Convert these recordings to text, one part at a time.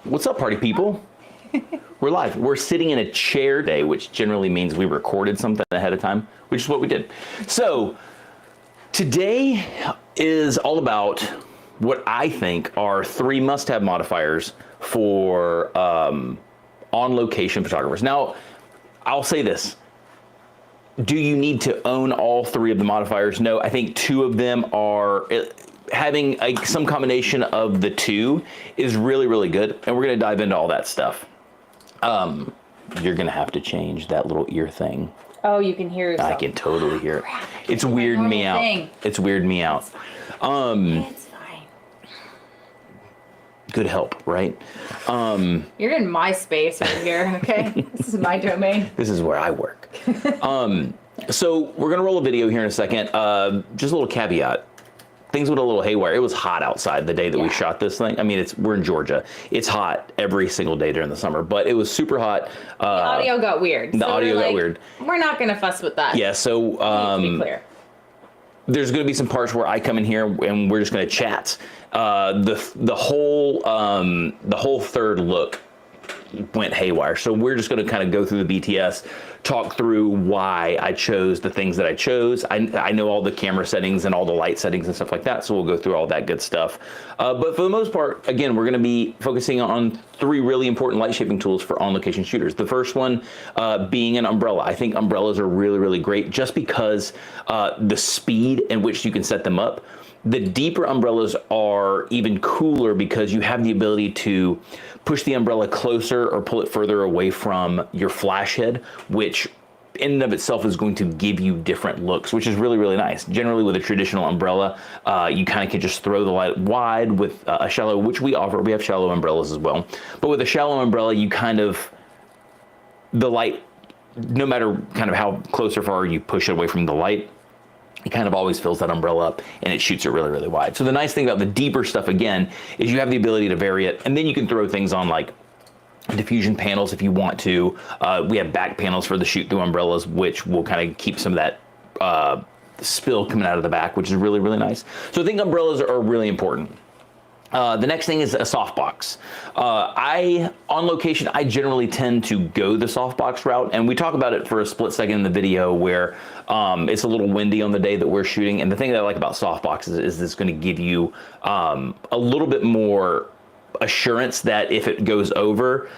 What's up, party people? We're live. We're sitting in a chair today, which generally means we recorded something ahead of time, which is what we did. So today is all about what I think are 3 must-have modifiers for on-location photographers. Now, I'll say this. Do you need to own all 3 of the modifiers? No, I think 2 of them are... Having some combination of the 2 is really, really good, and we're going to dive into all that stuff. You're going to have to change that little ear thing. Oh, you can hear yourself. I can totally hear it. It's weirding me out. It's weirding me out. It's fine. Good help, right? You're in my space right here, okay? This is my domain. This is where I work. So we're going to roll a video here in a second. Just a little caveat. Things went a little haywire. It was hot outside the day that we shot this thing. I mean, we're in Georgia. It's hot every single day during the summer, but it was super hot. The audio got weird. The audio got weird. We're not going to fuss with that. Yeah, so to be clear. There's going to be some parts where I come in here and we're just going to chat. The whole third look went haywire. So we're just going to kind of go through the BTS, talk through why I chose the things that I chose. I know all the camera settings and all the light settings and stuff like that, so we'll go through all that good stuff. But for the most part, again, we're going to be focusing on 3 really important light shaping tools for on-location shooters. The first one being an umbrella. I think umbrellas are really, really great just because the speed in which you can set them up. The deeper umbrellas are even cooler because you have the ability to push the umbrella closer or pull it further away from your flash head, which in and of itself is going to give you different looks, which is really, really nice. Generally with a traditional umbrella, you kind of can just throw the light wide with a shallow, which we offer. We have shallow umbrellas as well. But with a shallow umbrella, you kind of, the light, no matter kind of how close or far you push it away from the light, it kind of always fills that umbrella up and it shoots it really, really wide. So the nice thing about the deeper stuff, again, is you have the ability to vary it, and then you can throw things on like diffusion panels if you want to. We have back panels for the shoot through umbrellas, which will kind of keep some of that spill coming out of the back, which is really, really nice. So I think umbrellas are really important. The next thing is a softbox. On location, I generally tend to go the softbox route, and we talk about it for a split second in the video where it's a little windy on the day that we're shooting. And the thing that I like about softboxes is it's going to give you a little bit more assurance that if it goes over,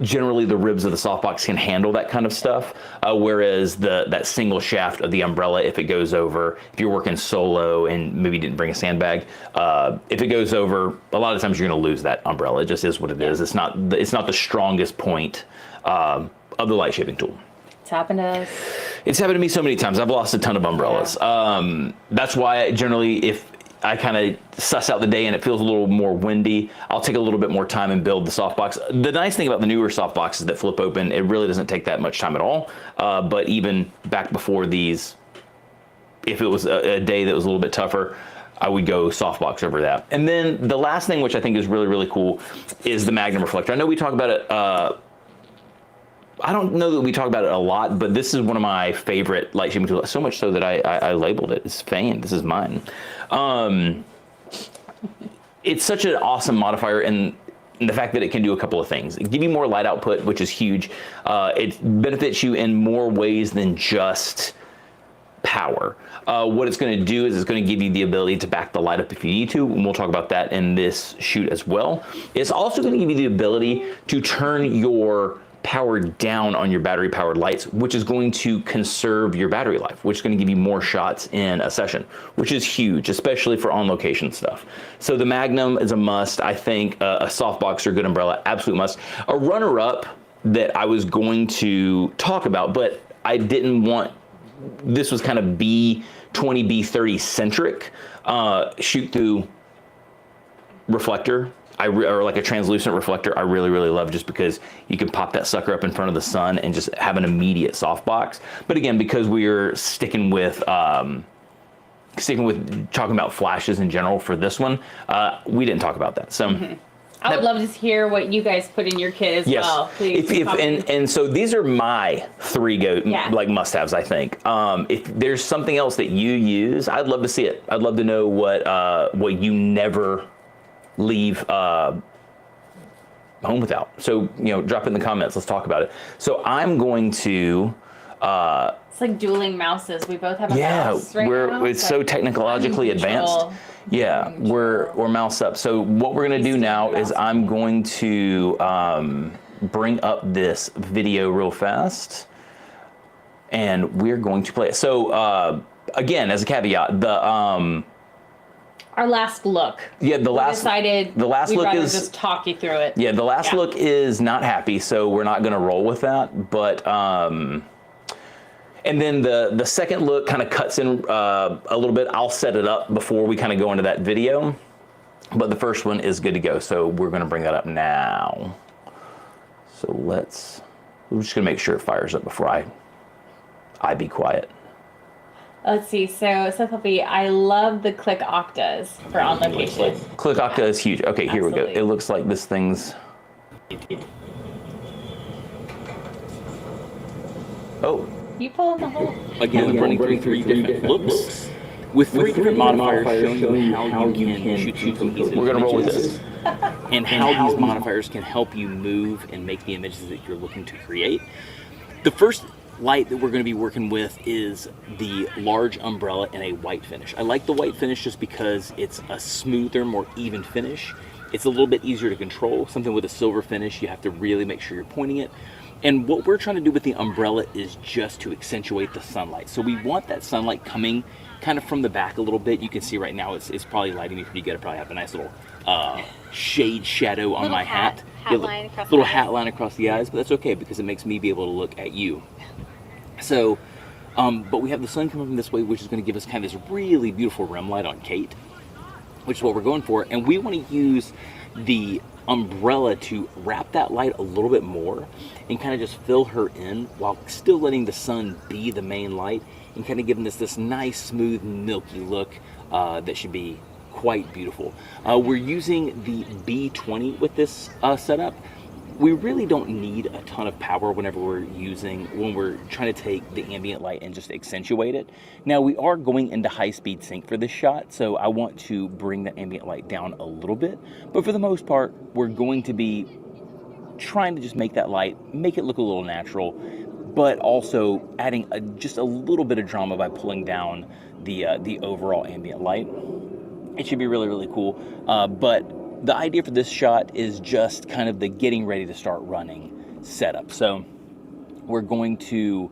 generally the ribs of the softbox can handle that kind of stuff, whereas that single shaft of the umbrella, if it goes over, if you're working solo and maybe didn't bring a sandbag, if it goes over, a lot of times you're going to lose that umbrella. It just is what it is. It's not the strongest point of the light shaping tool. It's happened to us. It's happened to me so many times. I've lost a ton of umbrellas. Yeah. That's why generally, if I kind of suss out the day and it feels a little more windy, I'll take a little bit more time and build the softbox. The nice thing about the newer softboxes that flip open, it really doesn't take that much time at all. But even back before these, if it was a day that was a little bit tougher, I would go softbox over that. And then the last thing, which I think is really, really cool, is the Magnum reflector. I know we talk about it, I don't know that we talk about it a lot, but this is one of my favorite light shaping tools, so much so that I labeled it. It's Fane. This is mine. It's such an awesome modifier, and the fact that it can do a couple of things. It gives you more light output, which is huge. It benefits you in more ways than just power. What it's going to do is it's going to give you the ability to back the light up if you need to, and we'll talk about that in this shoot as well. It's also going to give you the ability to turn your power down on your battery powered lights, which is going to conserve your battery life, which is going to give you more shots in a session, which is huge, especially for on location stuff. So the Magnum is a must. I think a softbox or good umbrella, absolute must. A runner up that I was going to talk about, but I didn't want, this was kind of B20, B30 centric, shoot through reflector. Or like a translucent reflector, I really, really love, just because you can pop that sucker up in front of the sun and just have an immediate softbox. But again, because we're sticking with talking about flashes in general for this one, we didn't talk about that. So I would love to hear what you guys put in your kit as well. Please. And so these are my 3 like must-haves, I think. If there's something else that you use, I'd love to see it. I'd love to know what you never leave home without. So, drop it in the comments. Let's talk about it. So I'm going to. It's like dueling mouses. We both have a mouse right now. It's so technologically advanced. Yeah, we're mouse up. So what we're gonna do now is I'm going to bring up this video real fast, and we're going to play it. So again, as a caveat, our last look. Yeah, the last look is just talk you through it. Yeah, the last look is not happy, so we're not gonna roll with that. But and then the second look kind of cuts in a little bit. I'll set it up before we kind of go into that video. But the first one is good to go, so we're gonna bring that up now. So we're just gonna make sure it fires up before I be quiet. Let's see. So, Puppy, I love the click octas for on location. Click octa is huge. Okay, here we go. It looks like this thing's. Oh. You pull in the hole. Again, we're running through three different looks with three different modifiers showing you how you can shoot some pieces. We're gonna roll with this. And how these modifiers can help you move and make the images that you're looking to create. The first light that we're going to be working with is the large umbrella in a white finish. I like the white finish just because it's a smoother, more even finish. It's a little bit easier to control. Something with a silver finish, you have to really make sure you're pointing it. And what we're trying to do with the umbrella is just to accentuate the sunlight. So we want that sunlight coming kind of from the back a little bit. You can see right now it's probably lighting me pretty good. I probably have a nice little shade shadow on my hat. Line across little the hat line across the eyes, but that's okay because it makes me be able to look at you. So, but we have the sun coming from this way, which is going to give us kind of this really beautiful rim light on Kate, which is what we're going for. And we want to use the umbrella to wrap that light a little bit more and kind of just fill her in while still letting the sun be the main light and kind of giving this nice, smooth, milky look that should be quite beautiful. We're using the B20 with this setup. We really don't need a ton of power when we're trying to take the ambient light and just accentuate it. Now we are going into high-speed sync for this shot, so I want to bring the ambient light down a little bit. But for the most part, we're going to be trying to just make that light, make it look a little natural, but also adding just a little bit of drama by pulling down the overall ambient light. It should be really, really cool. But the idea for this shot is just kind of the getting ready to start running setup. So we're going to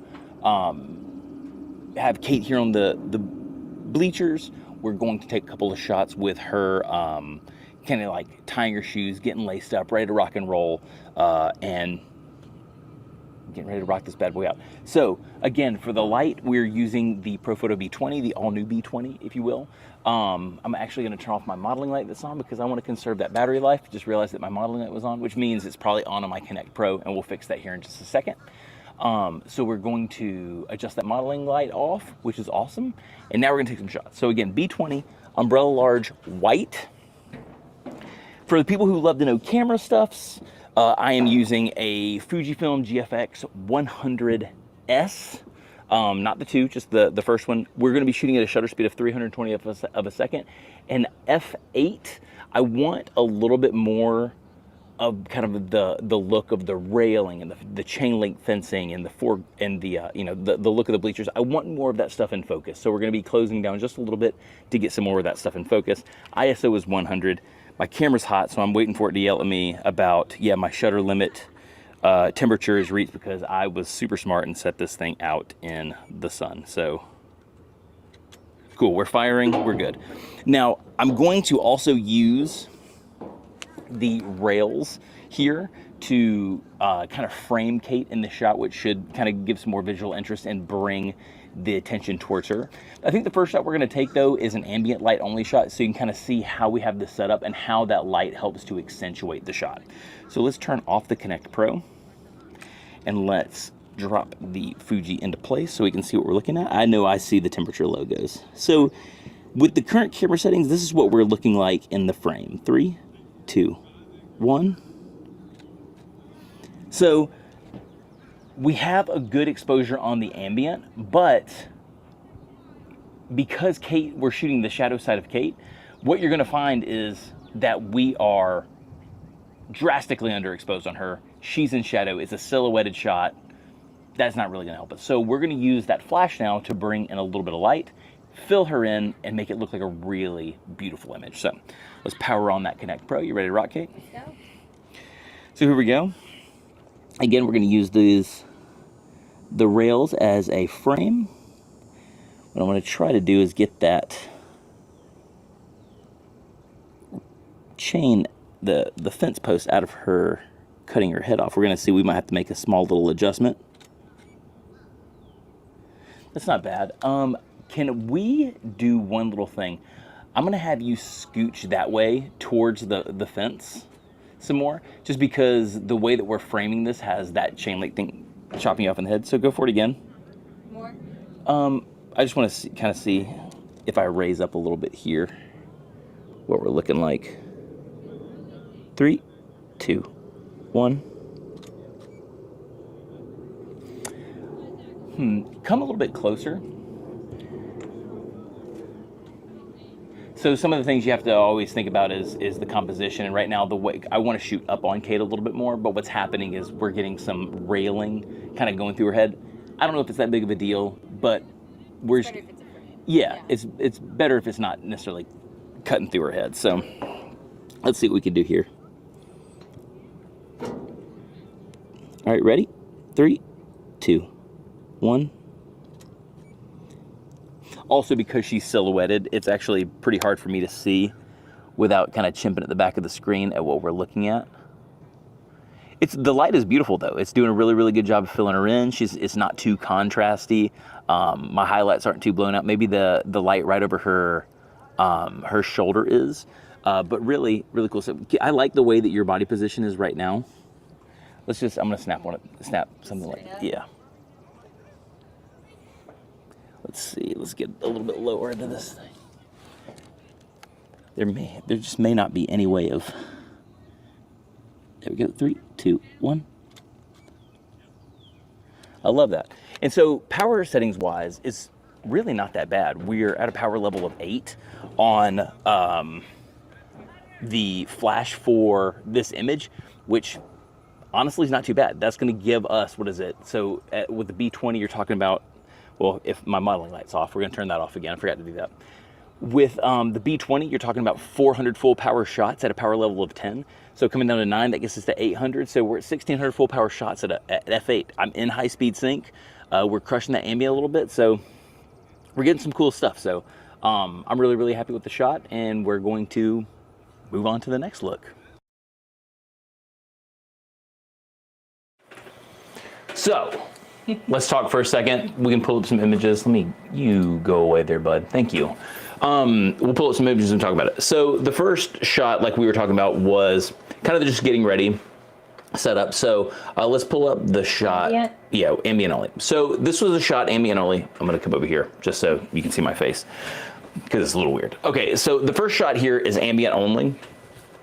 have Kate here on the bleachers. We're going to take a couple of shots with her kind of like tying her shoes, getting laced up, ready to rock and roll, and getting ready to rock this bad boy out. So again, for the light, we're using the Profoto B20, the all-new B20, if you will. I'm actually going to turn off my modeling light that's on because I want to conserve that battery life. Just realized that my modeling light was on, which means it's probably on my Connect Pro, and we'll fix that here in just a second. So we're going to adjust that modeling light off, which is awesome. And now we're going to take some shots. So again, B20, umbrella large, white. For the people who love to know camera stuffs, I am using a Fujifilm GFX 100S. Not the 2, just the first one. We're going to be shooting at a shutter speed of 320 of a second. And F8, I want a little bit more of kind of the look of the railing and the chain link fencing and the look of the bleachers. I want more of that stuff in focus. So we're going to be closing down just a little bit to get some more of that stuff in focus. ISO is 100. My camera's hot, so I'm waiting for it to yell at me about, my shutter limit temperature is reached because I was super smart and set this thing out in the sun. So cool, we're firing, we're good. Now I'm going to also use the rails here to kind of frame Kate in the shot, which should kind of give some more visual interest and bring the attention towards her. I think the first shot we're going to take though is an ambient light only shot, so you can kind of see how we have this set up and how that light helps to accentuate the shot. So let's turn off the Connect Pro and let's drop the Fuji into place so we can see what we're looking at. I know I see the temperature logos. So with the current camera settings, this is what we're looking like in the frame. 3, 2, 1. So we have a good exposure on the ambient, but because we're shooting the shadow side of Kate, what you're going to find is that we are drastically underexposed on her. She's in shadow. It's a silhouetted shot. That's not really going to help us. So we're going to use that flash now to bring in a little bit of light, fill her in, and make it look like a really beautiful image. So let's power on that Connect Pro. You ready to rock, Kate? Let's go. So here we go. Again, we're going to use the rails as a frame. What I'm going to try to do is get that chain, the fence post out of her, cutting her head off. We're going to see we might have to make a small little adjustment. That's not bad. Can we do one little thing? I'm going to have you scooch that way towards the fence some more, just because the way that we're framing this has that chain link thing chopping you off in the head. So go for it again. More? I just want to kind of see if I raise up a little bit here, what we're looking like. 3, 2, 1. Come a little bit closer. So some of the things you have to always think about is the composition. And right now, the way I want to shoot up on Kate a little bit more, but what's happening is we're getting some railing kind of going through her head. I don't know if it's that big of a deal, but we're It's better if it's a frame. yeah, it's better if it's not necessarily cutting through her head. So let's see what we can do here. All right, ready? 3, 2, 1. Also, because she's silhouetted, it's actually pretty hard for me to see without kind of chimping at the back of the screen at what we're looking at. The light is beautiful though. It's doing a really, really good job of filling her in. It's not too contrasty. My highlights aren't too blown out. Maybe the light right over her shoulder is, but really, really cool. So I like the way that your body position is right now. I'm gonna snap something like that. Yeah. Let's see, let's get a little bit lower into this thing. There just may not be any way of, there we go, 3, 2, 1. I love that. And so power settings wise, it's really not that bad. We're at a power level of 8 on the flash for this image, which honestly is not too bad. That's gonna give us, what is it? So with the B20, you're talking about, well, if my modeling light's off, we're gonna turn that off again. I forgot to do that. With the B20, you're talking about 400 full power shots at a power level of 10. So coming down to 9, that gets us to 800. So we're at 1600 full power shots at F8. I'm in high speed sync. We're crushing that ambient a little bit. So we're getting some cool stuff. So I'm really, really happy with the shot, and we're going to move on to the next look. So let's talk for a second. We can pull up some images. You go away there, bud. Thank you. We'll pull up some images and talk about it. So the first shot, like we were talking about, was kind of just getting ready, set up. So let's pull up the shot. Ambient? Yeah, ambient only. So this was a shot ambient only. I'm gonna come over here just so you can see my face, because it's a little weird. Okay, so the first shot here is ambient only.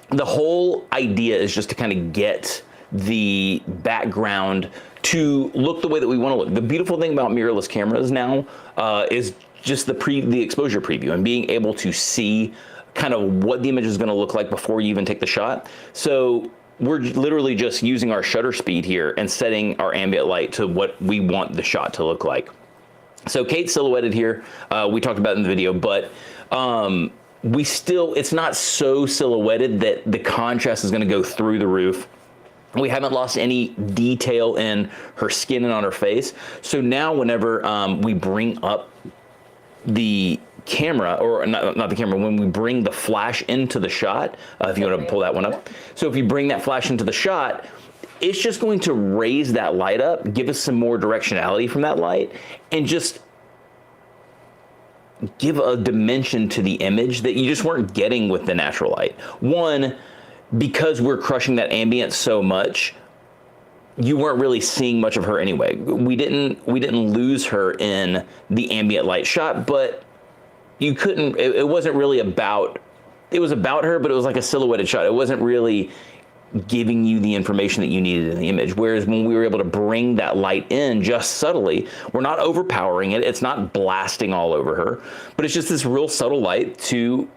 The whole idea is just to kind of get the background to look the way that we want to look. The beautiful thing about mirrorless cameras now is just the exposure preview and being able to see kind of what the image is going to look like before you even take the shot. So we're literally just using our shutter speed here and setting our ambient light to what we want the shot to look like. So Kate's silhouetted here. We talked about it in the video, but it's not so silhouetted that the contrast is going to go through the roof. We haven't lost any detail in her skin and on her face. So now whenever we bring up the camera, or not the camera, when we bring the flash into the shot, if you want to pull that one up. So if you bring that flash into the shot, it's just going to raise that light up, give us some more directionality from that light, and just give a dimension to the image that you just weren't getting with the natural light. One, because we're crushing that ambient so much, you weren't really seeing much of her anyway. We didn't lose her in the ambient light shot, but you couldn't, it wasn't really about, it was about her, but it was like a silhouetted shot. It wasn't really giving you the information that you needed in the image. Whereas when we were able to bring that light in just subtly, we're not overpowering it, it's not blasting all over her, but it's just this real subtle light to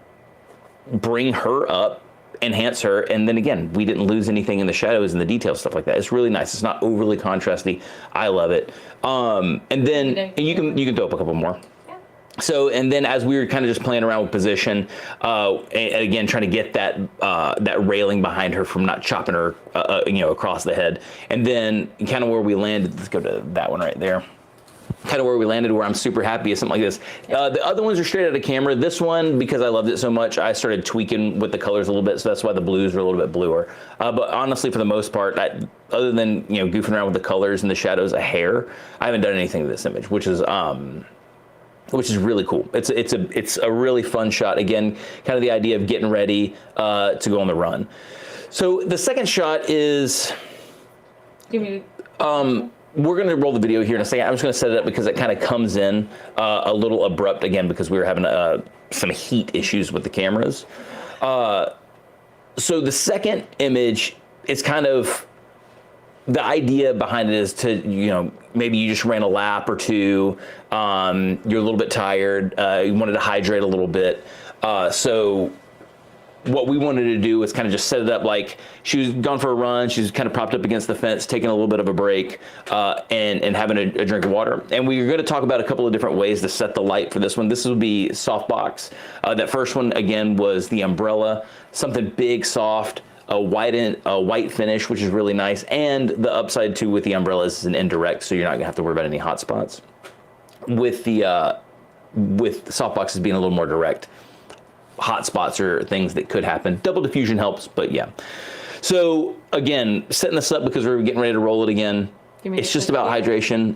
bring her up enhance her. And then again, we didn't lose anything in the shadows and the details, stuff like that. It's really nice. It's not overly contrasty. I love it. And then you can throw up a couple more. So, and then as we were kind of just playing around with position, and again, trying to get that that railing behind her from not chopping her, you know, across the head. And then kind of where we landed, let's go to that one right there. Kind of where we landed, where I'm super happy is something like this. The other ones are straight out of camera. This one, because I loved it so much, I started tweaking with the colors a little bit, so that's why the blues are a little bit bluer. But honestly, for the most part, other than, you know, goofing around with the colors and the shadows a hair, I haven't done anything to this image, which is really cool. It's a really fun shot. Again, kind of the idea of getting ready to go on the run. So the second shot is, we're going to roll the video here in a second. I'm just going to set it up because it kind of comes in a little abrupt again because we were having some heat issues with the cameras. So the second image is kind of, the idea behind it is to, you know, maybe you just ran a lap or two, you're a little bit tired, you wanted to hydrate a little bit. So what we wanted to do was kind of just set it up like she was gone for a run, she was kind of propped up against the fence, taking a little bit of a break, and having a drink of water. And we were going to talk about a couple of different ways to set the light for this one. This will be Softbox. That first one, again, was the umbrella, something big, soft, a white finish, which is really nice. And the upside too with the umbrella is an indirect, so you're not gonna have to worry about any hot spots. With the Softbox as being a little more direct, hot spots are things that could happen. Double diffusion helps, but yeah. So again, setting this up because we're getting ready to roll it again. It's just about hydration.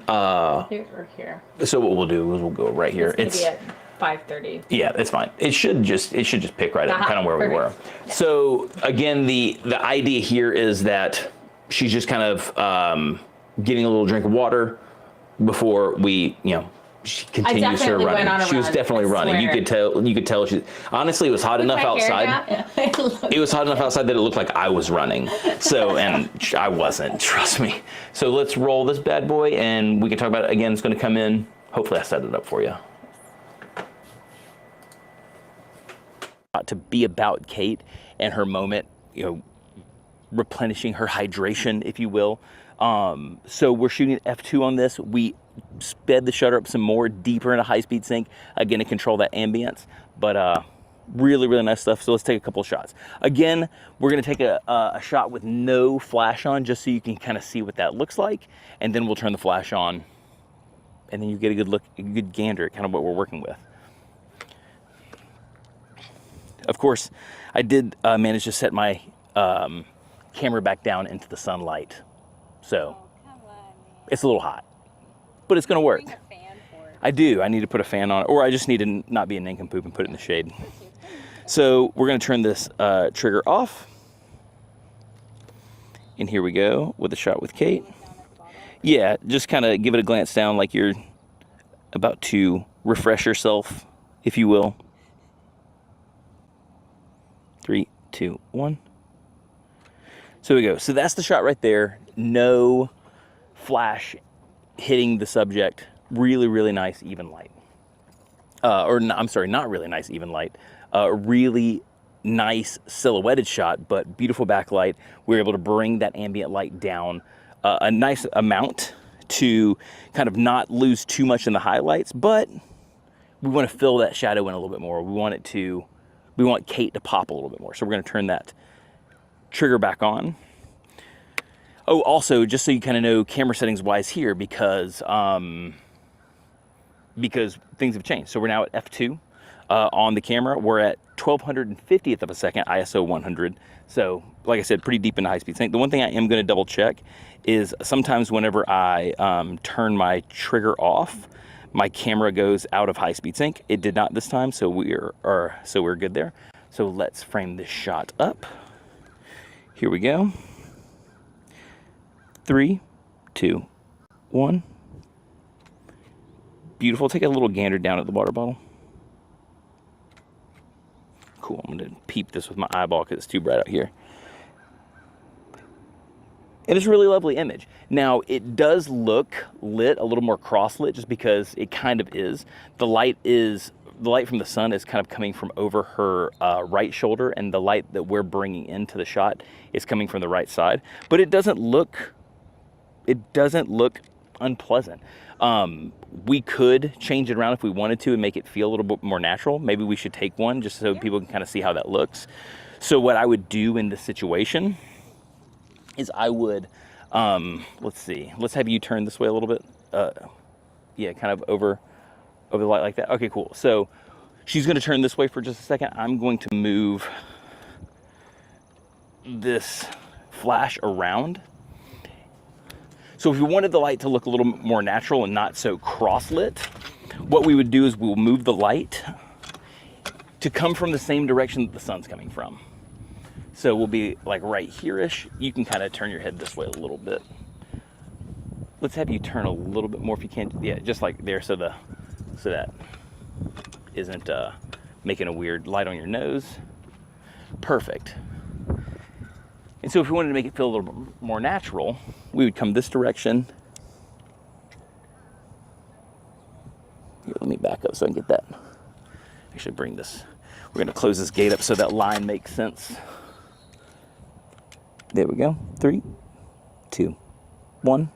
Here or here. So what we'll do is we'll go right here. It's at 5:30. Yeah, it's fine. It should just pick right up kind of where we were. Yeah. So again, the idea here is that she's just kind of getting a little drink of water before we, you know, she continues her running. She was definitely running. You could tell she, honestly, it was hot enough outside. It was hot enough outside that it looked like I was running. So, and I wasn't, trust me. So let's roll this bad boy and we can talk about it again. It's going to come in. Hopefully I set it up for you. To be about Kate and her moment, you know, replenishing her hydration, if you will. So we're shooting f2 on this. We sped the shutter up some more, deeper into high-speed sync, again to control that ambience. But really, really nice stuff. So let's take a couple of shots. Again, we're going to take a shot with no flash on, just so you can kind of see what that looks like, and then we'll turn the flash on, and then you get a good look, a good gander at kind of what we're working with. Of course, I did manage to set my camera back down into the sunlight, so it's a little hot, but it's going to work. I do. I need to put a fan on it, or I just need to not be a nincompoop and put it in the shade. So we're going to turn this trigger off, and here we go with a shot with Kate. Yeah, just kind of give it a glance down like you're about to refresh yourself, if you will. 3, 2, 1. So we go. So that's the shot right there. No flash hitting the subject. Really, really nice even light. I'm sorry, not really nice even light. Really nice silhouetted shot, but beautiful backlight. We were able to bring that ambient light down a nice amount to kind of not lose too much in the highlights, but we want to fill that shadow in a little bit more. We want Kate to pop a little bit more. So we're going to turn that trigger back on. Oh, also, just so you kind of know camera settings wise here, because things have changed. So we're now at f2 on the camera. We're at 1250th of a second, ISO 100. So like I said, pretty deep into high speed sync. The one thing I am going to double check is sometimes whenever I turn my trigger off, my camera goes out of high speed sync. It did not this time, so we're good there. So let's frame this shot up. Here we go. 3, 2, 1. Beautiful. Take a little gander down at the water bottle. Cool. I'm gonna peep this with my eyeball because it's too bright out here. And it's a really lovely image. Now, it does look lit, a little more cross-lit, just because it kind of is. The light is the light from the sun is kind of coming from over her right shoulder, and the light that we're bringing into the shot is coming from the right side. But it doesn't look unpleasant. We could change it around if we wanted to and make it feel a little bit more natural. Maybe we should take one just so people can kind of see how that looks. So what I would do in this situation is I would, let's see, let's have you turn this way a little bit. Yeah, kind of over the light like that. Okay, cool. So she's gonna turn this way for just a second. I'm going to move this flash around. So if we wanted the light to look a little more natural and not so cross-lit, what we would do is we'll move the light to come from the same direction that the sun's coming from. So we'll be like right here-ish. You can kind of turn your head this way a little bit. Let's have you turn a little bit more if you can. Yeah, just like there, so that isn't making a weird light on your nose. Perfect. And so if we wanted to make it feel a little bit more natural, we would come this direction. Here, let me back up so I can get that. Actually bring this, we're gonna close this gate up so that line makes sense. There we go. 3, 2, 1.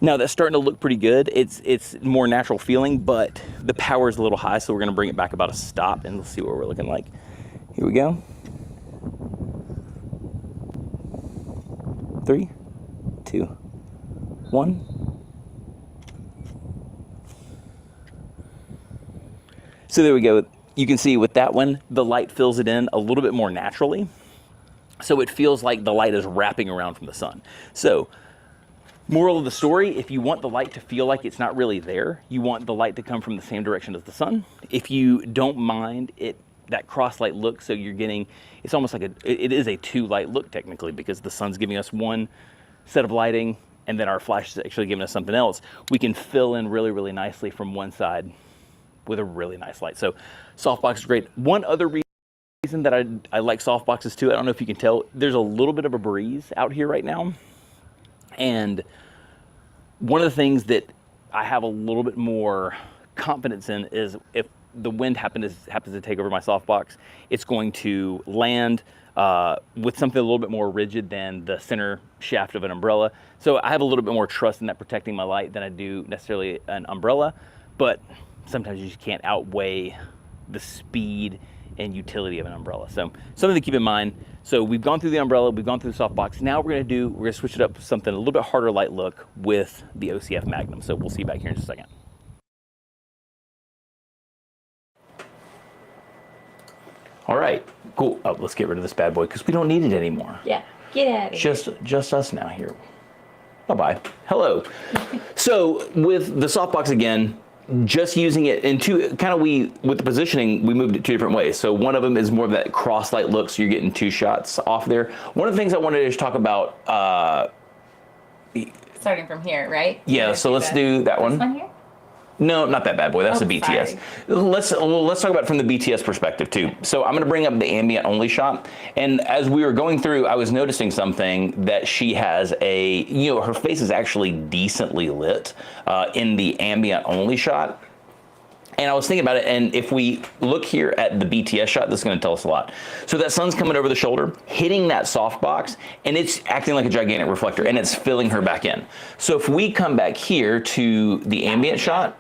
Now that's starting to look pretty good. It's more natural feeling, but the power is a little high, so we're gonna bring it back about a stop and let's see what we're looking like. Here we go. 3, 2, 1. So there we go. You can see with that one, the light fills it in a little bit more naturally. So it feels like the light is wrapping around from the sun. So moral of the story, if you want the light to feel like it's not really there, you want the light to come from the same direction as the sun. If you don't mind that cross light look, so you're getting, it's almost like it is a 2 light look technically, because the sun's giving us one set of lighting and then our flash is actually giving us something else. We can fill in really, really nicely from one side with a really nice light. So softbox is great. One other reason that I like softboxes too, I don't know if you can tell, there's a little bit of a breeze out here right now. And one of the things that I have a little bit more confidence in is if the wind happens to take over my softbox, it's going to land with something a little bit more rigid than the center shaft of an umbrella. So I have a little bit more trust in that protecting my light than I do necessarily an umbrella, but sometimes you just can't outweigh the speed and utility of an umbrella. So something to keep in mind. So we've gone through the umbrella, we've gone through the softbox. Now we're gonna switch it up to something a little bit harder light look with the OCF Magnum. So we'll see you back here in just a second. All right, cool. Oh, let's get rid of this bad boy because we don't need it anymore. Yeah, get out of here. Just us now here. Bye-bye. Hello. So with the softbox again, just using it in two, with the positioning, we moved it 2 different ways. So one of them is more of that cross light look, so you're getting 2 shots off there. One of the things I wanted to just talk about, starting from here, right? Yeah, so let's do that one. This one here? No, not that bad boy. That's the BTS. Sorry. Let's talk about it from the BTS perspective too. So I'm going to bring up the ambient only shot. And as we were going through, I was noticing something that she has her face is actually decently lit in the ambient only shot. And I was thinking about it, and if we look here at the BTS shot, this is going to tell us a lot. So that sun's coming over the shoulder, hitting that softbox, and it's acting like a gigantic reflector, and it's filling her back in. So if we come back here to the ambient shot,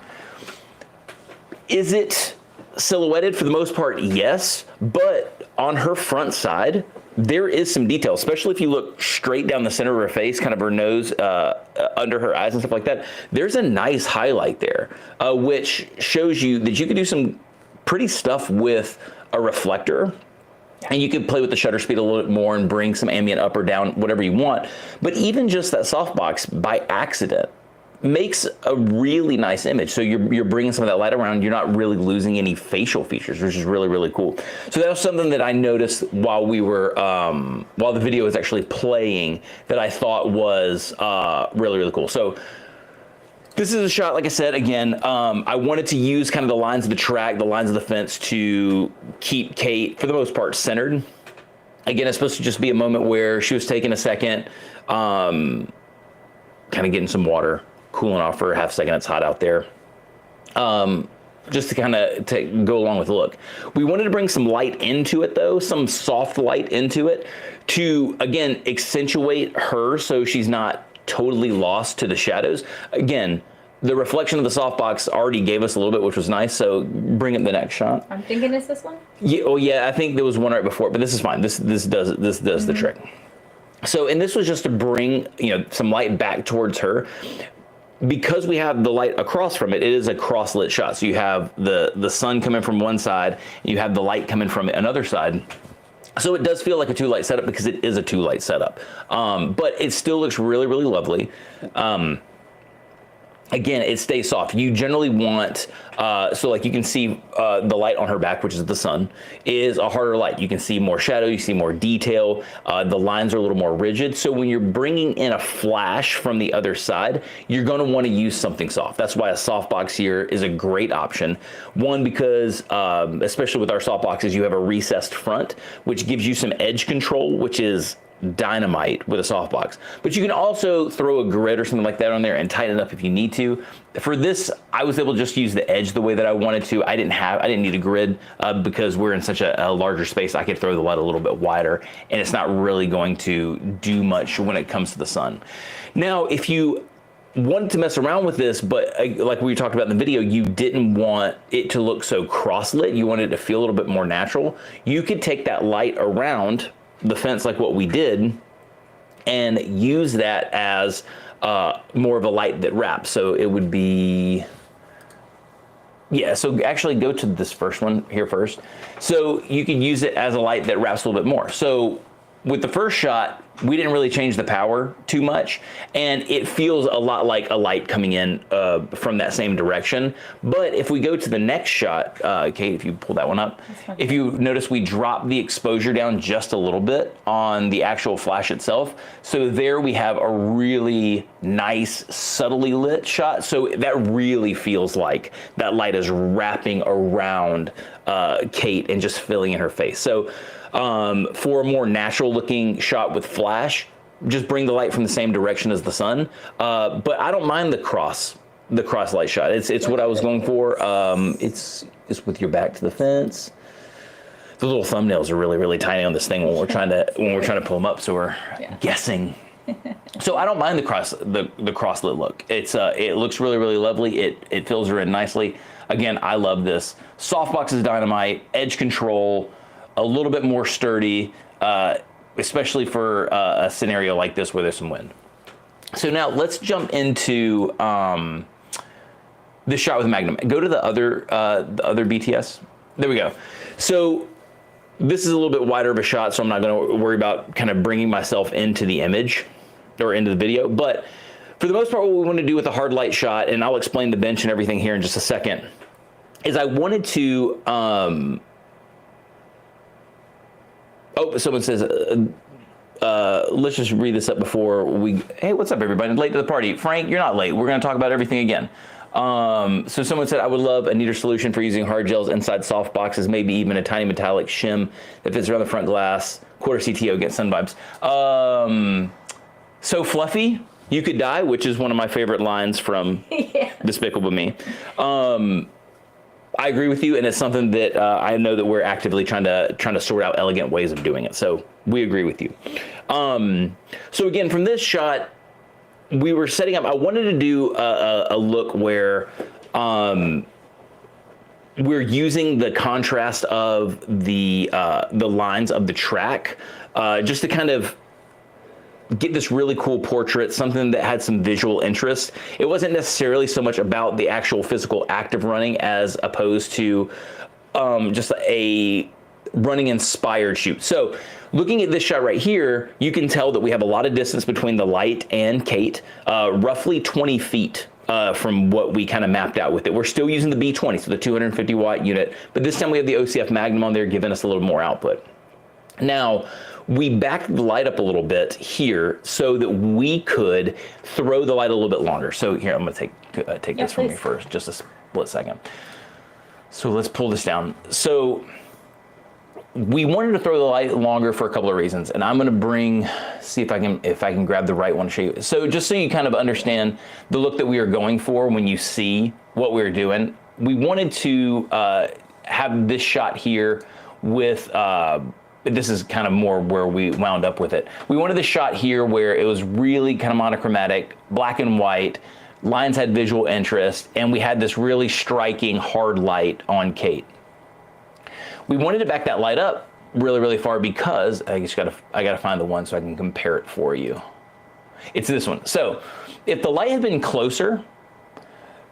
is it silhouetted? For the most part, yes, but on her front side, there is some detail, especially if you look straight down the center of her face, kind of her nose, under her eyes and stuff like that. There's a nice highlight there, which shows you that you can do some pretty stuff with a reflector. And you could play with the shutter speed a little bit more and bring some ambient up or down, whatever you want. But even just that softbox by accident makes a really nice image. So you're bringing some of that light around. You're not really losing any facial features, which is really, really cool. So that was something that I noticed while we were, while the video was actually playing, that I thought was really, really cool. So this is a shot, like I said, again, I wanted to use kind of the lines of the track, the lines of the fence to keep Kate, for the most part, centered. Again, it's supposed to just be a moment where she was taking a second, kind of getting some water, cooling off for a half second. It's hot out there. Just to kind of go along with the look. We wanted to bring some light into it though, some soft light into it to, again, accentuate her so she's not totally lost to the shadows. Again, the reflection of the softbox already gave us a little bit, which was nice, so bring up the next shot. I'm thinking it's this one? Yeah, oh yeah, I think there was one right before, but this is fine. This does the trick. So, and this was just to bring, you know, some light back towards her. Because we have the light across from it, it is a cross-lit shot. So you have the sun coming from one side, and you have the light coming from another side. So it does feel like a two-light setup because it is a two-light setup. But it still looks really, really lovely. Again, it stays soft. You generally want, so like you can see the light on her back, which is the sun, is a harder light. You can see more shadow, you see more detail. The lines are a little more rigid. So when you're bringing in a flash from the other side, you're gonna wanna use something soft. That's why a softbox here is a great option. One, because especially with our softboxes, you have a recessed front, which gives you some edge control, which is dynamite with a softbox. But you can also throw a grid or something like that on there and tighten it up if you need to. For this, I was able to just use the edge the way that I wanted to. I didn't need a grid because we're in such a larger space. I could throw the light a little bit wider, and it's not really going to do much when it comes to the sun. Now, if you wanted to mess around with this, but like we talked about in the video, you didn't want it to look so cross-lit. You wanted it to feel a little bit more natural. You could take that light around the fence like what we did and use that as more of a light that wraps. So it would be, yeah, so actually go to this first one here first. So you can use it as a light that wraps a little bit more. So with the first shot, we didn't really change the power too much, and it feels a lot like a light coming in from that same direction. But if we go to the next shot, Kate, if you pull that one up, if you notice, we dropped the exposure down just a little bit on the actual flash itself. So there we have a really nice, subtly lit shot. So that really feels like that light is wrapping around Kate and just filling in her face. So for a more natural looking shot with flash, just bring the light from the same direction as the sun. But I don't mind the cross light shot. It's what I was going for. It's with your back to the fence. The little thumbnails are really, really tiny on this thing when we're trying to pull them up. So we're guessing. So I don't mind the cross lit look. It looks really, really lovely. It fills her in nicely. Again, I love this. Softbox is dynamite, edge control, a little bit more sturdy, especially for a scenario like this where there's some wind. So now let's jump into this shot with Magnum. Go to the other BTS. There we go. So this is a little bit wider of a shot, so I'm not going to worry about kind of bringing myself into the image or into the video. But for the most part, what we want to do with a hard light shot, and I'll explain the bench and everything here in just a second, is I wanted to oh, someone says, let's just read this up before we, hey, what's up everybody? Late to the party. Frank, you're not late. We're going to talk about everything again. So someone said, I would love a neater solution for using hard gels inside soft boxes, maybe even a tiny metallic shim that fits around the front glass, quarter CTO, get sun vibes. So fluffy, you could die, which is one of my favorite lines from Despicable Me. I agree with you, and it's something that I know that we're actively trying to sort out elegant ways of doing it. So we agree with you. So again, from this shot, we were setting up. I wanted to do a look where we're using the contrast of the lines of the track just to kind of get this really cool portrait, something that had some visual interest. It wasn't necessarily so much about the actual physical act of running as opposed to just a running inspired shoot. So looking at this shot right here, you can tell that we have a lot of distance between the light and Kate, roughly 20 feet from what we kind of mapped out with it. We're still using the B20, so the 250 watt unit, but this time we have the OCF Magnum on there giving us a little more output. Now, we backed the light up a little bit here so that we could throw the light a little bit longer. So here, I'm gonna take this from me first, just a split second. So let's pull this down. So we wanted to throw the light longer for a couple of reasons, and I'm going to see if I can grab the right one to show you. So just so you kind of understand the look that we are going for when you see what we're doing, we wanted to have this shot here with, this is kind of more where we wound up with it. We wanted this shot here where it was really kind of monochromatic, black and white, lines had visual interest, and we had this really striking hard light on Kate. We wanted to back that light up really, really far because I gotta find the one so I can compare it for you. It's this one. So if the light had been closer,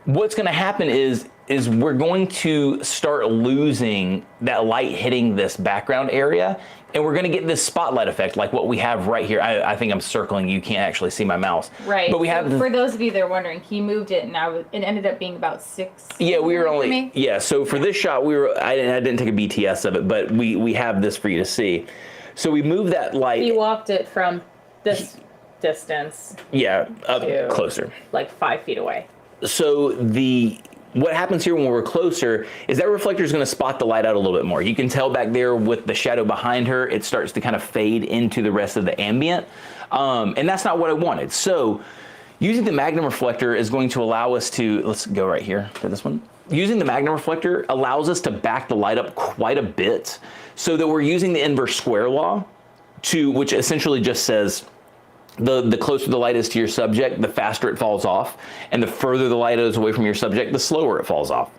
what's gonna happen is we're going to start losing that light hitting this background area, and we're gonna get this spotlight effect like what we have right here. I think I'm circling, you can't actually see my mouse. Right, but we have for those of you that are wondering, he moved it and it ended up being about 6. Yeah, we were only, so for this shot, I didn't take a BTS of it, but we have this for you to see. So we moved that light. He walked it from this distance. Yeah, up closer. Like 5 feet away. So what happens here when we're closer is that reflector is going to spot the light out a little bit more. You can tell back there with the shadow behind her, it starts to kind of fade into the rest of the ambient. And that's not what I wanted. So using the Magnum reflector is going to allow us to, let's go right here to this one. Using the Magnum reflector allows us to back the light up quite a bit so that we're using the inverse square law which essentially just says, the closer the light is to your subject, the faster it falls off. And the further the light is away from your subject, the slower it falls off.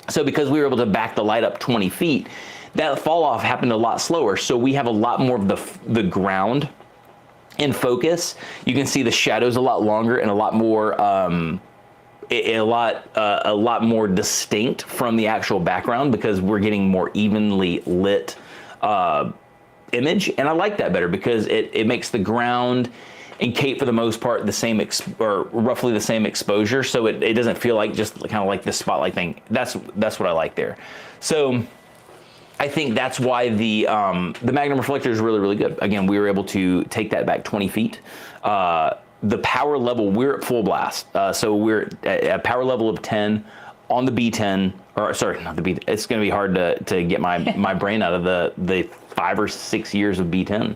So because we were able to back the light up 20 feet, that fall off happened a lot slower. So we have a lot more of the ground in focus. You can see the shadows a lot longer and a lot more, a lot more distinct from the actual background because we're getting more evenly lit image, and I like that better because it makes the ground and Kate for the most part the same or roughly the same exposure, so it doesn't feel like just kind of like this spotlight thing. That's what I like there. So I think that's why the Magnum reflector is really, really good. Again, we were able to take that back 20 feet. The power level, we're at full blast, so we're at a power level of 10 on the B10, or sorry, not the B. It's going to be hard to get my brain out of the 5 or 6 years of B10.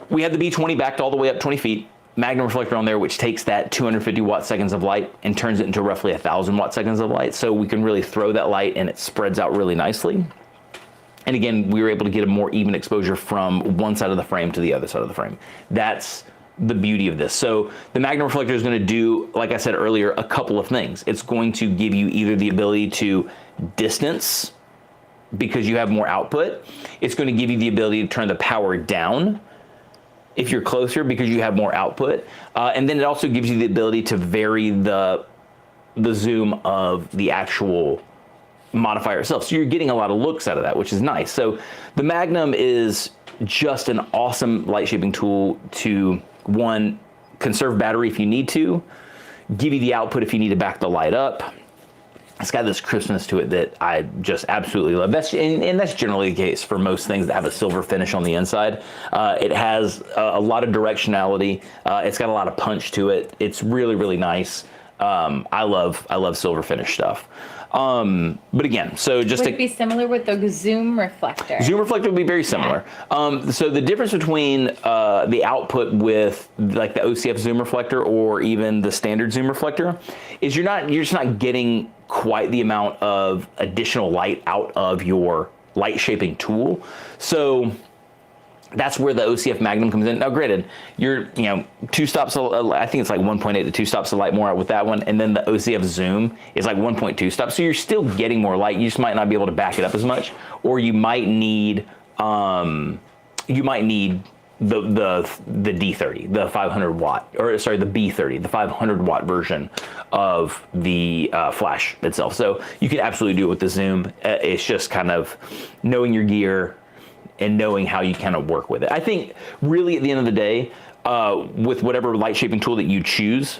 We have the B20 backed all the way up 20 feet, Magnum reflector on there, which takes that 250 watt seconds of light and turns it into roughly 1,000 watt seconds of light. So we can really throw that light and it spreads out really nicely. And again, we were able to get a more even exposure from one side of the frame to the other side of the frame. That's the beauty of this. So the Magnum reflector is going to do, like I said earlier, a couple of things. It's going to give you either the ability to distance because you have more output. It's going to give you the ability to turn the power down if you're closer because you have more output. And then it also gives you the ability to vary the zoom of the actual modifier itself. So you're getting a lot of looks out of that, which is nice. So the Magnum is just an awesome light shaping tool to, one, conserve battery if you need to, give you the output if you need to back the light up. It's got this crispness to it that I just absolutely love. And that's generally the case for most things that have a silver finish on the inside. It has a lot of directionality. It's got a lot of punch to it. It's really, really nice. I love silver finish stuff. But again, so just would it be similar with the zoom reflector? Zoom reflector would be very similar. So the difference between the output with like the OCF zoom reflector or even the standard zoom reflector is you're just not getting quite the amount of additional light out of your light shaping tool. So that's where the OCF Magnum comes in. Now, granted, you're 2 stops. I think it's like 1.8 to 2 stops of light more out with that one, and then the OCF Zoom is like 1.2 stops. So you're still getting more light. You just might not be able to back it up as much, or you might need the D30, the 500 watt, or sorry, the B30, the 500 watt version of the flash itself. So you can absolutely do it with the Zoom. It's just kind of knowing your gear and knowing how you kind of work with it. I think really at the end of the day, with whatever light shaping tool that you choose,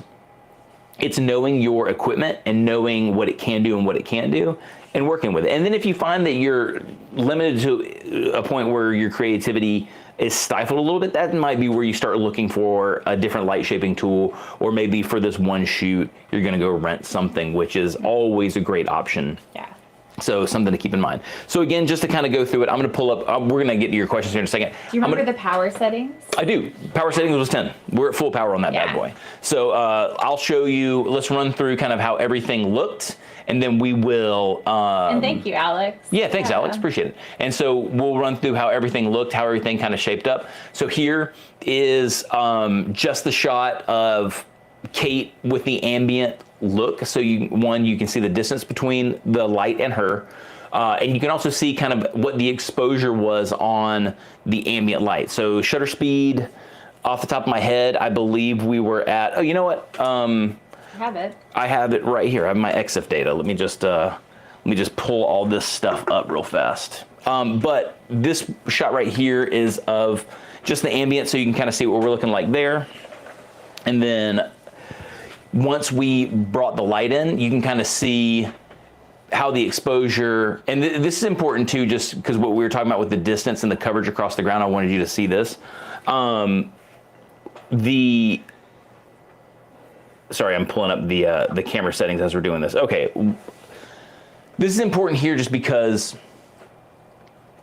it's knowing your equipment and knowing what it can do and what it can't do and working with it. And then if you find that you're limited to a point where your creativity is stifled a little bit, that might be where you start looking for a different light shaping tool, or maybe for this one shoot, you're gonna go rent something, which is always a great option. Yeah. So something to keep in mind. So again, just to kind of go through it, I'm going to pull up, we're going to get to your questions here in a second. Do you remember the power settings? I do. Power settings was 10. We're at full power on that bad boy. So I'll show you, let's run through kind of how everything looked, and then we will... and thank you, Alex. Yeah, thanks, Alex. Appreciate it. And so we'll run through how everything looked, how everything kind of shaped up. So here is just the shot of Kate with the ambient look. So you can see the distance between the light and her. And you can also see kind of what the exposure was on the ambient light. So shutter speed, off the top of my head, I believe we were at, oh, you know what? I have it. I have it right here. I have my EXIF data. Let me just pull all this stuff up real fast. But this shot right here is of just the ambient, so you can kind of see what we're looking like there. And then once we brought the light in, you can kind of see how the exposure, and this is important too, just because what we were talking about with the distance and the coverage across the ground, I wanted you to see this. Sorry, I'm pulling up the camera settings as we're doing this. Okay, this is important here just because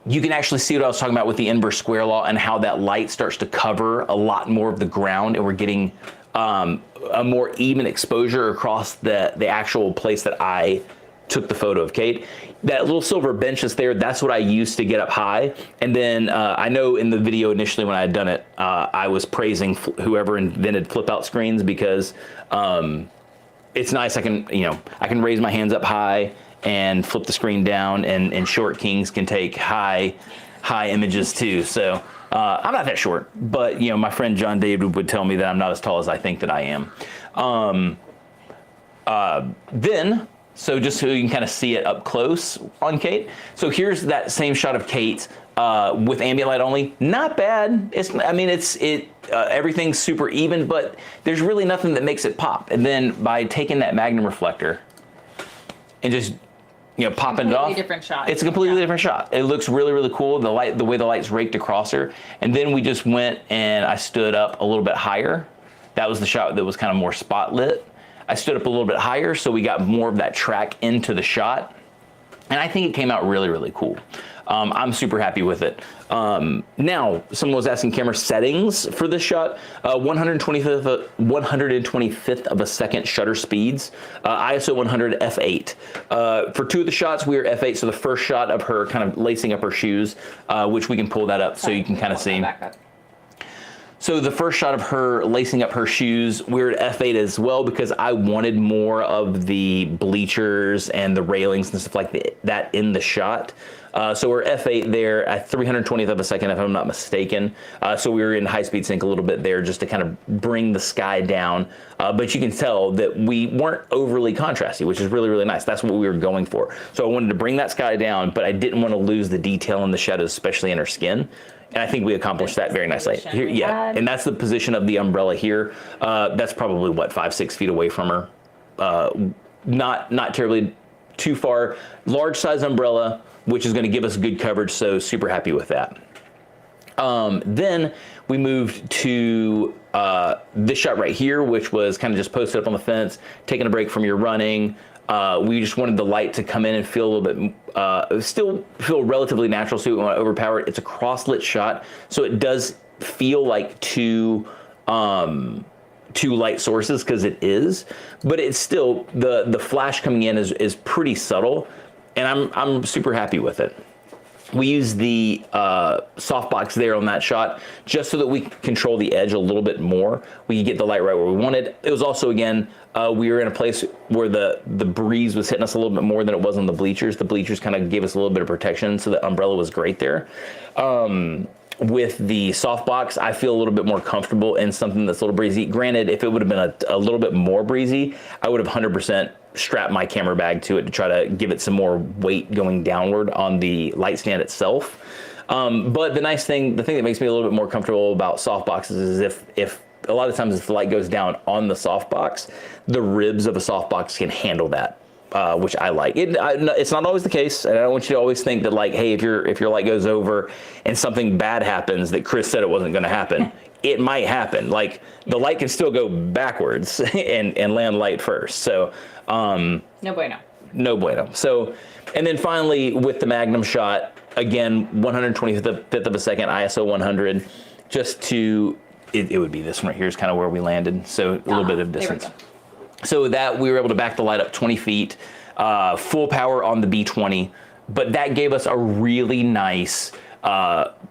you can actually see what I was talking about with the inverse square law and how that light starts to cover a lot more of the ground, and we're getting a more even exposure across the actual place that I took the photo of Kate. That little silver bench that's there, that's what I used to get up high. And then I know in the video initially when I had done it, I was praising whoever invented flip out screens, because it's nice. I can raise my hands up high and flip the screen down, and short kings can take high images too. So I'm not that short, but my friend John David would tell me that I'm not as tall as I think that I am. So just so you can kind of see it up close on Kate. So here's that same shot of Kate with ambient light only. Not bad. Everything's super even, but there's really nothing that makes it pop. And then by taking that Magnum reflector and just popping it off, different shot. It's a completely different shot. It looks really, really cool. The way the light's raked across her. And then we just went and I stood up a little bit higher. That was the shot that was kind of more spotlit. I stood up a little bit higher, so we got more of that track into the shot. And I think it came out really, really cool. I'm super happy with it. Now, someone was asking camera settings for this shot. 125th of a second shutter speeds. ISO 100 f8. For two of the shots, we were f8. So the first shot of her kind of lacing up her shoes, which we can pull that up so you can kind of see. So the first shot of her lacing up her shoes, we're at f8 as well, because I wanted more of the bleachers and the railings and stuff like that in the shot. So we're f8 there at 320th of a second, if I'm not mistaken. So we were in high speed sync a little bit there just to kind of bring the sky down. But you can tell that we weren't overly contrasty, which is really, really nice. That's what we were going for. So I wanted to bring that sky down, but I didn't want to lose the detail in the shadows, especially in her skin. And I think we accomplished that very nicely. Here, yeah, and that's the position of the umbrella here. That's probably, what, 5-6 feet away from her. Not terribly too far. Large size umbrella, which is going to give us good coverage, so super happy with that. Then we moved to this shot right here, which was kind of just posted up on the fence, taking a break from your running. We just wanted the light to come in and feel a little bit, still feel relatively natural, so we want to overpower it. It's a cross-lit shot, so it does feel like two light sources, because it is, but it's still, the flash coming in is pretty subtle, and I'm super happy with it. We use the softbox there on that shot just so that we can control the edge a little bit more. We could get the light right where we wanted. It was also, again, we were in a place where the breeze was hitting us a little bit more than it was on the bleachers. The bleachers kind of gave us a little bit of protection, so the umbrella was great there. With the softbox, I feel a little bit more comfortable in something that's a little breezy. Granted, if it would have been a little bit more breezy, I would have 100% strapped my camera bag to it to try to give it some more weight going downward on the light stand itself. But the thing that makes me a little bit more comfortable about softboxes is if a lot of times if the light goes down on the softbox, the ribs of a softbox can handle that. Which I like. It's not always the case, and I don't want you to always think that, like, hey, if your light goes over and something bad happens that Chris said it wasn't going to happen, it might happen. Like, the light can still go backwards and land light first. So no bueno. no bueno. So, and then finally with the Magnum shot, again, 125th of a second, ISO 100, just to, it would be this one right here is kind of where we landed. So a little bit of distance. So that we were able to back the light up 20 feet, full power on the B20, but that gave us a really nice,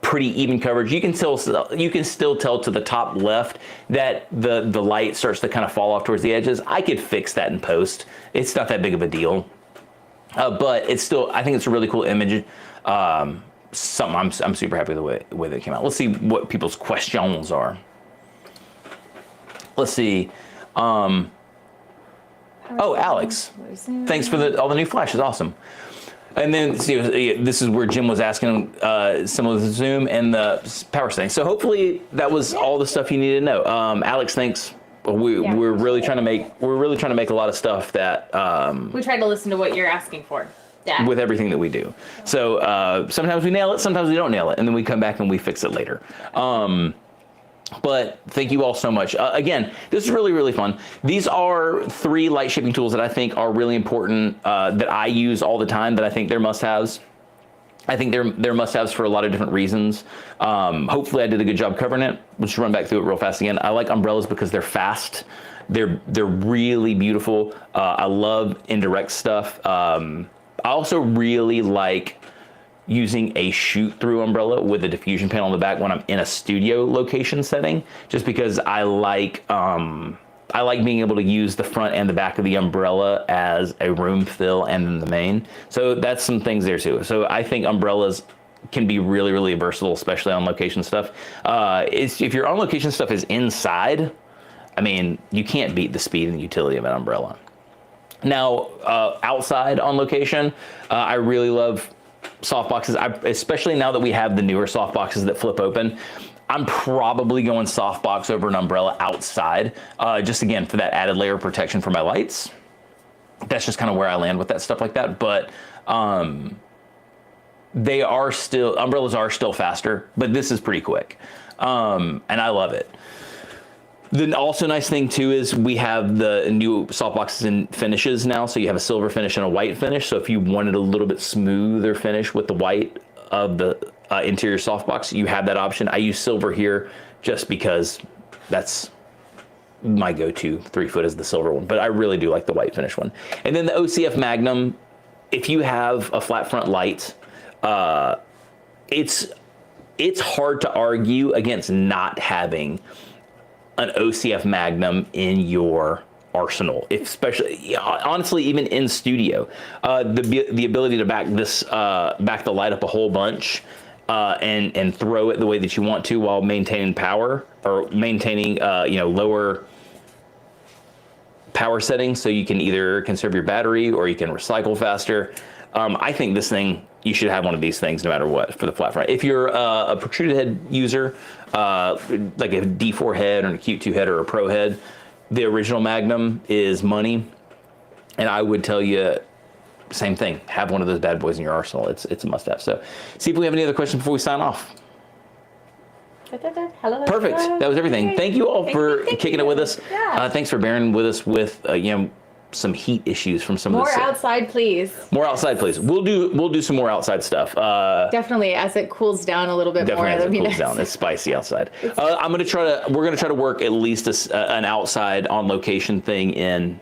pretty even coverage. You can still tell to the top left that the light starts to kind of fall off towards the edges. I could fix that in post. It's not that big of a deal, but it's still, I think it's a really cool image. Something I'm super happy with the way that it came out. Let's see what people's questions are. Let's see. Oh, Alex, thanks for all the new flashes. Awesome. And then see, this is where Jim was asking some of the zoom and the power settings. So hopefully that was all the stuff you needed to know. Alex, thanks. We're really trying to make a lot of stuff that we try to listen to what you're asking for. Yeah. With everything that we do. So sometimes we nail it, sometimes we don't nail it, and then we come back and we fix it later. But thank you all so much. Again, this is really, really fun. These are 3 light shaping tools that I think are really important, that I use all the time, that I think they're must-haves. I think they're must-haves for a lot of different reasons. Hopefully I did a good job covering it. We'll just run back through it real fast again. I like umbrellas because they're fast. They're really beautiful. I love indirect stuff. I also really like using a shoot-through umbrella with a diffusion panel on the back when I'm in a studio location setting, just because I like being able to use the front and the back of the umbrella as a room fill and then the main. So that's some things there too. So I think umbrellas can be really, really versatile, especially on location stuff. If your on location stuff is inside, I mean, you can't beat the speed and utility of an umbrella. Now, outside on location, I really love softboxes, especially now that we have the newer softboxes that flip open. I'm probably going softbox over an umbrella outside, just again for that added layer of protection for my lights. That's just kind of where I land with that stuff like that. But umbrellas are still faster, but this is pretty quick, and I love it. The also nice thing too is we have the new softboxes in finishes now. So you have a silver finish and a white finish. So if you wanted a little bit smoother finish with the white of the interior softbox, you have that option. I use silver here just because that's my go-to 3-foot is the silver one, but I really do like the white finish one. And then the OCF Magnum, if you have a flat front light, it's hard to argue against not having an OCF Magnum in your arsenal, especially honestly even in studio. The ability to back the light up a whole bunch and throw it the way that you want to while maintaining power or maintaining lower power settings, so you can either conserve your battery or you can recycle faster. I think this thing, you should have one of these things no matter what for the flat front. If you're a protruded head user, like a D4 head or a Q2 head or a Pro head, the original Magnum is money. And I would tell you, same thing, have one of those bad boys in your arsenal. It's a must-have. So see if we have any other questions before we sign off. Hello. Perfect. That was everything. Thank you all for kicking it with us. Yeah. Thanks for bearing with us with some heat issues from some more of the outside, please. More outside, please. We'll do some more outside stuff. Definitely, as it cools down a little bit definitely more. as it cools down. It's spicy outside. We're gonna try to work at least an outside on location thing in.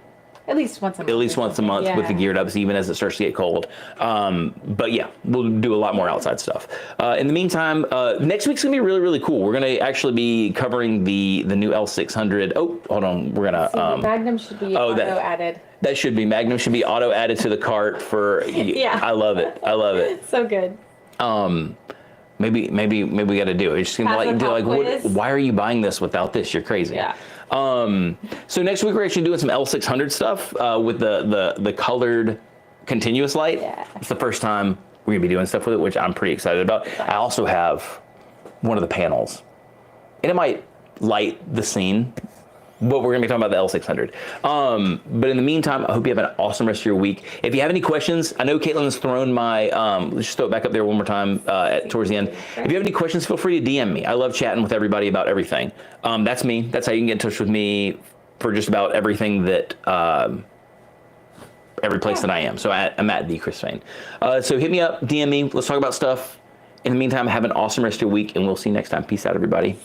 At least once a month. At least once a month with the geared ups, even as it starts to get cold. But yeah, we'll do a lot more outside stuff. In the meantime, next week's gonna be really, really cool. We're gonna actually be covering the new L600. Oh, hold on. We're gonna. The Magnum should be auto added. That should be Magnum should be auto added to the cart for. Yeah. I love it. I love it. So good. Maybe we got to do it. It's just gonna why are you buying this without this? You're crazy. Yeah. So next week we're actually doing some L600 stuff with the colored continuous light. Yeah. It's the first time we're gonna be doing stuff with it, which I'm pretty excited about. I also have one of the panels, and it might light the scene, but we're gonna be talking about the L600. But in the meantime, I hope you have an awesome rest of your week. If you have any questions, I know Caitlin's thrown my, let's just throw it back up there one more time towards the end. If you have any questions, feel free to DM me. I love chatting with everybody about everything. That's me. That's how you can get in touch with me for just about everything that every place that I am. So I'm at the Chris Fain. So hit me up, DM me. Let's talk about stuff. In the meantime, have an awesome rest of your week, and we'll see you next time. Peace out, everybody.